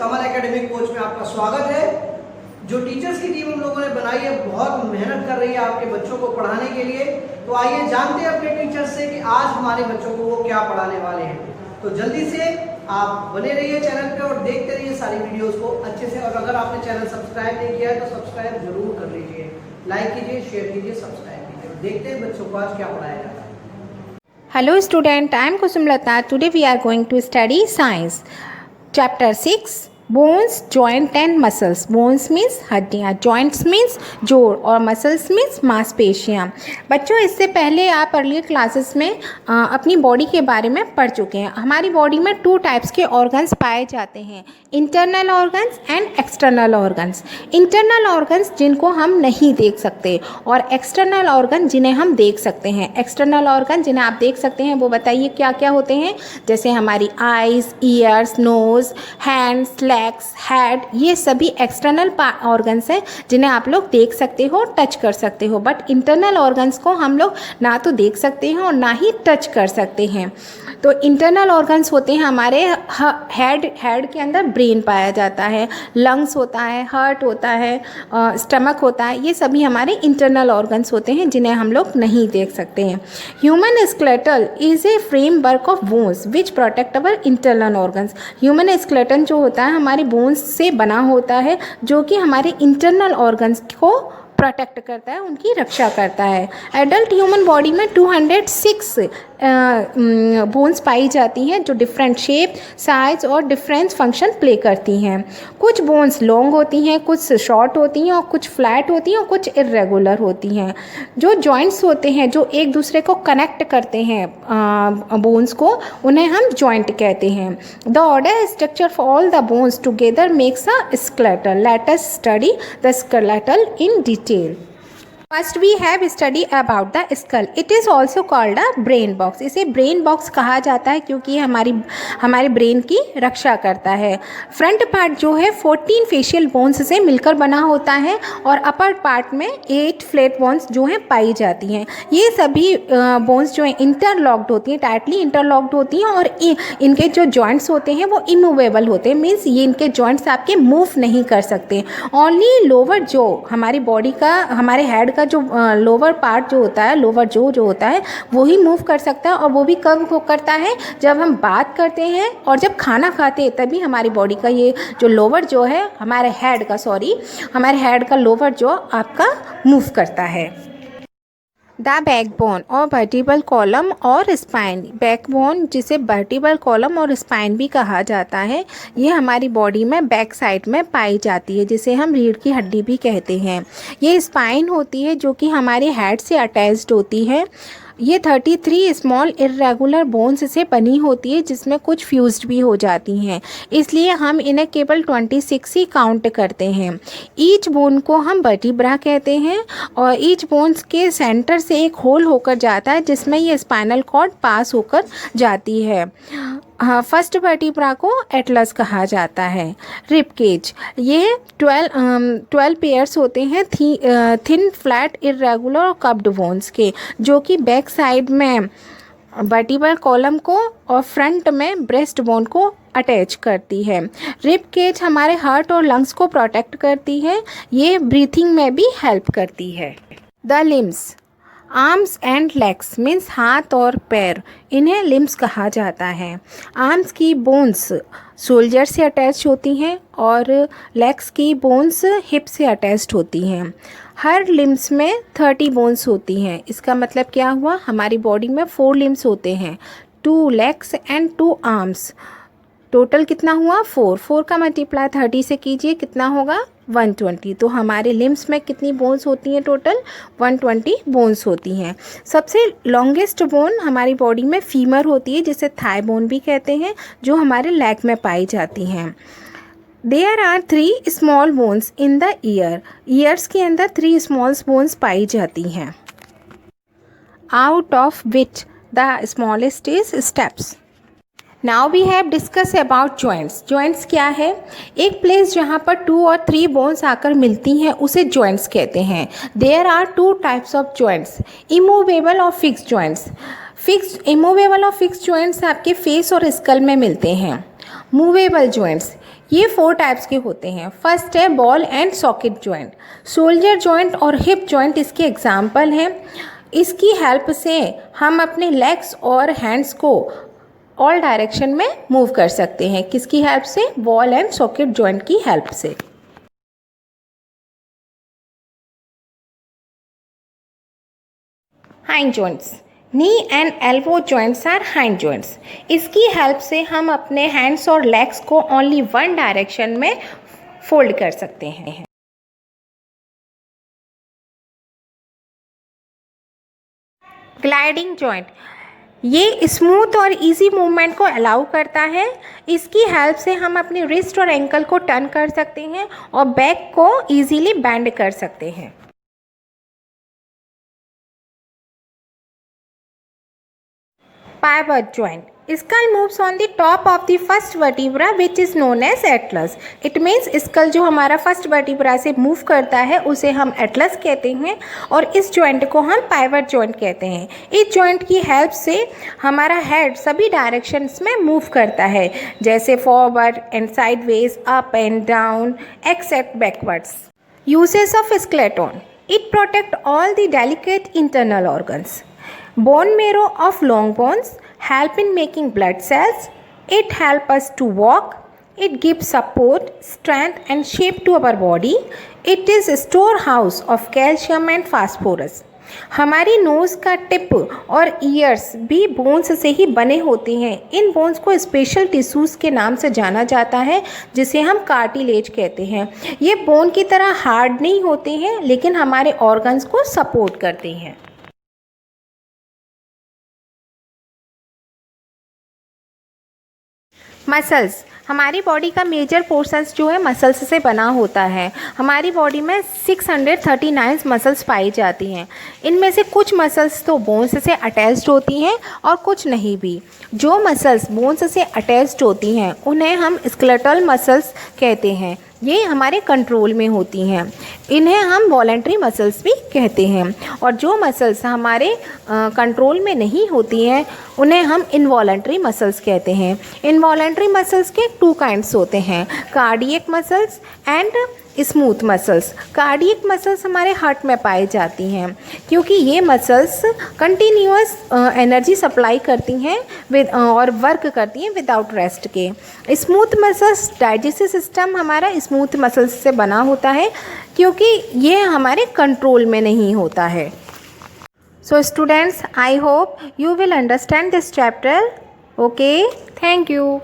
कमल academic coach में आपका स्वागत है। जो टीचर्स की टीम हम लोगों ने बनाई है बहुत मेहनत कर रही है आपके बच्चों को पढ़ाने के लिए। तो आइए जानते हैं अपने टीचर्स से कि आज हमारे बच्चों को वो क्या पढ़ाने वाले हैं। तो जल्दी से आप बने रहिए चैनल पे और देखते रहिए सारी वीडियोस को अच्छे से। और अगर आपने चैनल सब्सक्राइब नहीं किया है तो सब्सक्राइब जरूर कर लीजिए, लाइक कीजिए, शेयर कीजिए, सब्सक्राइब कीजिए। देखते हैं बच्चों को आज क्या पढ़ाया जाता है। Hello student, I am Kusumlata. Today we are going to study science. Chapter 6 Bones, joint and muscles. Bones means हड्डियाँ, joints means जोड़ और muscles means मांसपेशियाँ। बच्चों इससे पहले आप अर्ली क्लासेस में अपनी बॉडी के बारे में पढ़ चुके हैं। हमारी बॉडी में 2 टाइप्स के ऑर्गन्स पाए जाते हैं, internal organs and external organs. Internal organs जिनको हम नहीं देख सकते और एक्सटर्नल ऑर्गन जिन्हें हम देख सकते हैं। एक्सटर्नल ऑर्गन जिन्हें आप देख सकते हैं वो बताइए क्या क्या होते हैं। जैसे हमारी eyes, ears, nose, hands, legs, head, ये सभी एक्सटर्नल ऑर्गन्स हैं जिन्हें आप लोग देख सकते हो, टच कर सकते हो। बट इंटरनल ऑर्गन्स को हम लोग ना तो देख सकते हैं और ना ही टच कर सकते हैं। तो इंटरनल ऑर्गन्स होते हैं हमारे हेड के अंदर ब्रेन पाया जाता है, लंग्स होता है, हार्ट होता है, स्टमक होता है। ये सभी हमारे इंटरनल ऑर्गन्स होते हैं जिन्हें हम लोग नहीं देख सकते हैं। Human skeletal is a framework of bones which protect our internal organs. Human skeleton जो होता है हमारे बोन्स से बना होता है जो कि हमारे इंटरनल ऑर्गन्स को प्रोटेक्ट करता है, उनकी रक्षा करता है। एडल्ट ह्यूमन बॉडी में 206 बोन्स पाई जाती हैं जो डिफरेंट शेप, साइज और डिफरेंट फंक्शन प्ले करती हैं। कुछ बोन्स लॉन्ग होती हैं, कुछ शॉर्ट होती हैं और कुछ फ्लैट होती हैं और कुछ इर्रेगुलर होती हैं। जो जॉइंट्स होते हैं जो एक दूसरे को कनेक्ट करते हैं बोन्स को, उन्हें हम जॉइंट कहते हैं। The order structure for all the bones together makes a skeletal. Let us study the skeletal in detail. First we have study about the skull. It is also called a brain box. इसे brain box कहा जाता है क्योंकि ये हमारे brain की रक्षा करता है। फ्रंट पार्ट जो है 14 फेशियल बोन्स से मिलकर बना होता है और अपर पार्ट में 8 फ्लैट बोन्स जो हैं पाई जाती हैं। ये सभी बोन्स जो हैं इंटरलॉक्ड होती हैं, टाइटली इंटरलॉक्ड होती हैं और इनके जो जॉइंट्स होते हैं वो इमूवेबल होते हैं। मीन्स ये इनके जॉइंट्स आपके मूव नहीं कर सकते। ओनली लोअर जो हमारी बॉडी का, हमारे हेड का जो लोअर पार्ट जो होता है, लोअर जो होता है वो ही मूव कर सकता है। और वो भी कब करता है, जब हम बात करते हैं और जब खाना खाते हैं तभी हमारी बॉडी का ये जो लोअर जो है हमारे हेड का लोअर जो आपका मूव करता है। द बैकबोन और वर्टिब्रल कॉलम और स्पाइन। बैकबोन जिसे वर्टिब्रल कॉलम और स्पाइन भी कहा जाता है, ये हमारी बॉडी में बैक साइड में पाई जाती है, जिसे हम रीढ़ की हड्डी भी कहते हैं। ये स्पाइन होती है जो कि हमारे हेड से अटैच्ड होती है। ये 33 स्मॉल इर्रेगुलर बोन्स से बनी होती है जिसमें कुछ फ्यूज्ड भी हो जाती हैं, इसलिए हम इन्हें केवल 26 ही काउंट करते हैं। ईच बोन को हम वर्टिब्रा कहते हैं और ईच बोन्स के सेंटर से एक होल होकर जाता है जिसमें ये स्पाइनल कॉर्ड पास होकर जाती है। फर्स्ट वर्टिब्रा को एटलस कहा जाता है। रिब केज, ये 12 पेयर्स होते हैं थिन, फ्लैट, इर्रेगुलर और कप्ड बोन्स के, जो कि बैक साइड में वर्टिब्रल कॉलम को और फ्रंट में ब्रेस्ट बोन को अटैच करती है। रिब केज हमारे हार्ट और लंग्स को प्रोटेक्ट करती है। ये ब्रीथिंग में भी हेल्प करती है। The limbs, arms and legs means हाथ और पैर, इन्हें लिम्स कहा जाता है। आर्म्स की बोन्स शोल्डर से अटैच होती हैं और लेग्स की बोन्स हिप से अटैच्ड होती हैं। हर लिम्स में 30 बोन्स होती हैं। इसका मतलब क्या हुआ, हमारी बॉडी में 4 लिम्स होते हैं, 2 लेग्स एंड 2 आर्म्स। टोटल कितना हुआ, 4 का मल्टीप्लाई 30 से कीजिए, कितना होगा 120। तो हमारे लिम्स में कितनी बोन्स होती हैं, टोटल 120 बोन्स होती हैं। सबसे लॉन्गेस्ट बोन हमारी बॉडी में फीमर होती है जिसे थाई बोन भी कहते हैं, जो हमारे लेग में पाई जाती हैं। There are 3 small bones in the ear. Ears के अंदर 3 स्मॉल बोन्स पाई जाती हैं। Out of which the smallest is steps. Now we have discuss about joints. Joints क्या है, एक प्लेस जहाँ पर 2 और 3 बोन्स आकर मिलती हैं उसे जॉइंट्स कहते हैं। There are 2 types of joints, immovable और फिक्स जॉइंट्स। इमूवेबल और फिक्स जॉइंट्स आपके फेस और स्कल में मिलते हैं। मूवेबल जॉइंट्स, ये 4 टाइप्स के होते हैं। फर्स्ट है ball and socket joint. Shoulder joint और हिप जॉइंट इसके एग्जाम्पल हैं। इसकी हेल्प से हम अपने लेग्स और हैंड्स को ऑल डायरेक्शन में मूव कर सकते हैं। किसकी हेल्प से? बॉल एंड सॉकेट जॉइंट की हेल्प से। Hinge joints. Knee and elbow joints are hinge joints. इसकी हेल्प से हम अपने हैंड्स और लेग्स को ओनली वन डायरेक्शन में फोल्ड कर सकते हैं। ग्लाइडिंग जॉइंट, ये स्मूथ और इजी मूवमेंट को अलाउ करता है। इसकी हेल्प से हम अपने रिस्ट और एंकल को टर्न कर सकते हैं और बैक को इजीली बेंड कर सकते हैं। Pivot joint. Skull moves on the top of the first vertebra which is known as atlas. It means skull जो हमारा फर्स्ट वर्टिब्रा से मूव करता है उसे हम एटलस कहते हैं और इस जॉइंट को हम पाइवट जॉइंट कहते हैं। इस जॉइंट की हेल्प से हमारा हेड सभी डायरेक्शंस में मूव करता है, जैसे forward and sideways, up and down, except backwards. Uses of skeleton. It protects all the delicate internal organs. Bone marrow of long bones help in making blood cells. It helps us to walk. It gives support, strength and shape to our body. It is a storehouse of calcium and phosphorus. हमारी nose का tip और years भी bones से ही बने होते हैं। इन bones को special tissues के नाम से जाना जाता है जिसे हम कार्टिलेज कहते हैं। ये बोन की तरह हार्ड नहीं होते हैं लेकिन हमारे ऑर्गन्स को सपोर्ट करते हैं। मसल्स, हमारी बॉडी का मेजर पोर्शंस जो है मसल्स से बना होता है। हमारी बॉडी में 639 मसल्स पाई जाती हैं। इनमें से कुछ मसल्स तो बोन्स से अटैच्ड होती हैं और कुछ नहीं भी। जो मसल्स बोन्स से अटैच्ड होती हैं उन्हें हम स्केलेटल मसल्स कहते हैं। ये हमारे कंट्रोल में होती हैं। इन्हें हम वॉलेंट्री मसल्स भी कहते हैं। और जो मसल्स हमारे कंट्रोल में नहीं होती हैं उन्हें हम इनवॉलेंट्री मसल्स कहते हैं। इनवॉलेंट्री मसल्स के 2 काइंड्स होते हैं, cardiac muscles and smooth muscles. Cardiac muscles हमारे हार्ट में पाई जाती हैं क्योंकि ये मसल्स कंटिन्यूअस एनर्जी सप्लाई करती हैं और वर्क करती हैं विदाउट रेस्ट के। स्मूथ मसल्स, डाइजेस्टिव सिस्टम हमारा स्मूथ मसल्स से बना होता है क्योंकि ये हमारे कंट्रोल में नहीं होता है। So students, I hope you will understand this chapter. Okay, thank you.